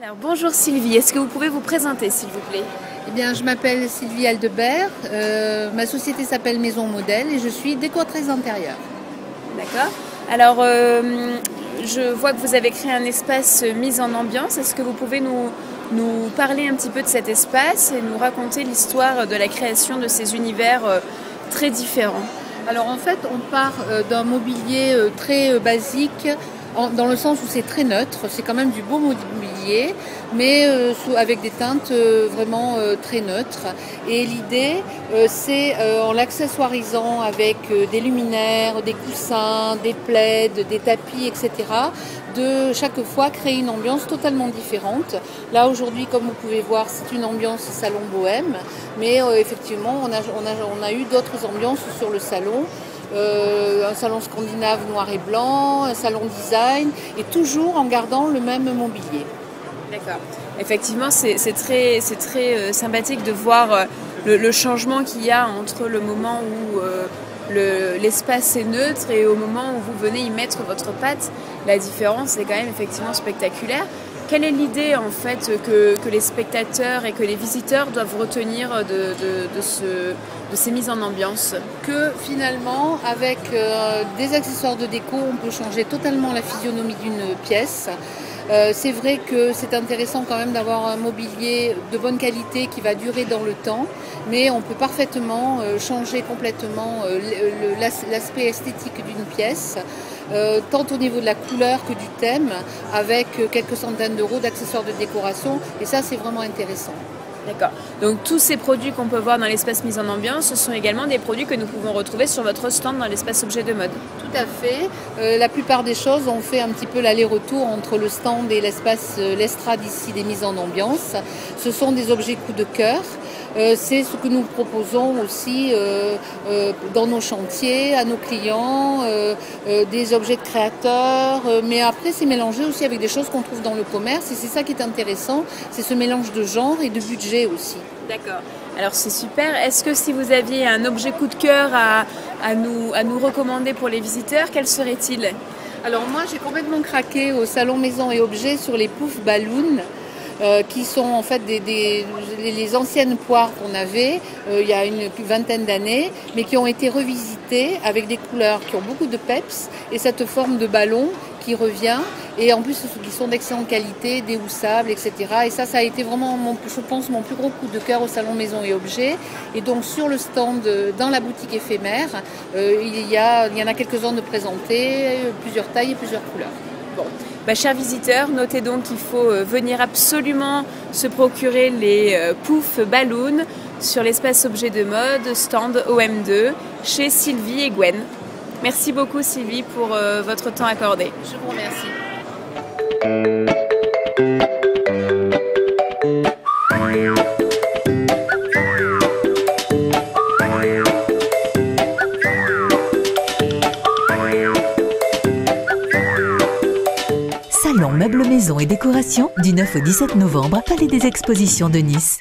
Alors bonjour Sylvie, est-ce que vous pouvez vous présenter s'il vous plaît? Eh bien, je m'appelle Sylvie Aldebert, ma société s'appelle Maison Modèle et je suis décoratrice d'intérieur. D'accord. Alors je vois que vous avez créé un espace mise en ambiance. Est-ce que vous pouvez nous parler un petit peu de cet espace et nous raconter l'histoire de la création de ces univers très différents? Alors en fait, on part d'un mobilier très basique, dans le sens où c'est très neutre, c'est quand même du beau mobilier, mais avec des teintes vraiment très neutres. Et l'idée, c'est en l'accessoirisant avec des luminaires, des coussins, des plaids, des tapis, etc., de chaque fois créer une ambiance totalement différente. Là aujourd'hui, comme vous pouvez voir, c'est une ambiance salon bohème, mais effectivement, on a eu d'autres ambiances sur le salon. Un salon scandinave noir et blanc, un salon design, et toujours en gardant le même mobilier. D'accord. Effectivement, c'est très sympathique de voir le changement qu'il y a entre le moment où l'espace est neutre et au moment où vous venez y mettre votre patte. La différence est quand même effectivement spectaculaire. Quelle est l'idée en fait que les spectateurs et que les visiteurs doivent retenir de ces mises en ambiance? Que finalement, avec des accessoires de déco, on peut changer totalement la physionomie d'une pièce. C'est vrai que c'est intéressant quand même d'avoir un mobilier de bonne qualité qui va durer dans le temps, mais on peut parfaitement changer complètement l'aspect esthétique d'une pièce, tant au niveau de la couleur que du thème, avec quelques centaines d'euros d'accessoires de décoration, et ça c'est vraiment intéressant. D'accord. Donc tous ces produits qu'on peut voir dans l'espace mise en ambiance, ce sont également des produits que nous pouvons retrouver sur votre stand dans l'espace objet de mode. Tout à fait. La plupart des choses, on fait un petit peu l'aller-retour entre le stand et l'espace, l'estrade ici des mises en ambiance. Ce sont des objets coup de cœur. C'est ce que nous proposons aussi dans nos chantiers, à nos clients, des objets de créateurs, mais après c'est mélangé aussi avec des choses qu'on trouve dans le commerce et c'est ça qui est intéressant, c'est ce mélange de genre et de budget aussi. D'accord. Alors c'est super. Est-ce que si vous aviez un objet coup de cœur à nous recommander pour les visiteurs, quel serait-il? Alors moi j'ai complètement craqué au salon Maison et Objets sur les poufs balloons. Qui sont en fait les anciennes poires qu'on avait il y a une vingtaine d'années, mais qui ont été revisitées avec des couleurs qui ont beaucoup de peps et cette forme de ballon qui revient, et en plus qui sont d'excellente qualité, déhoussables, etc. Et ça a été vraiment, je pense, mon plus gros coup de cœur au salon Maison et Objets. Et donc sur le stand, dans la boutique éphémère, il y en a quelques-uns de présentés, plusieurs tailles et plusieurs couleurs. Bon. Chers visiteurs, notez donc qu'il faut venir absolument se procurer les poufs balloons sur l'espace objet de mode, stand OM2, chez Sylvie et Gwen. Merci beaucoup Sylvie pour votre temps accordé. Je vous remercie. Salon Meubles Maison et Décoration du 9 au 17 novembre, Palais des Expositions de Nice.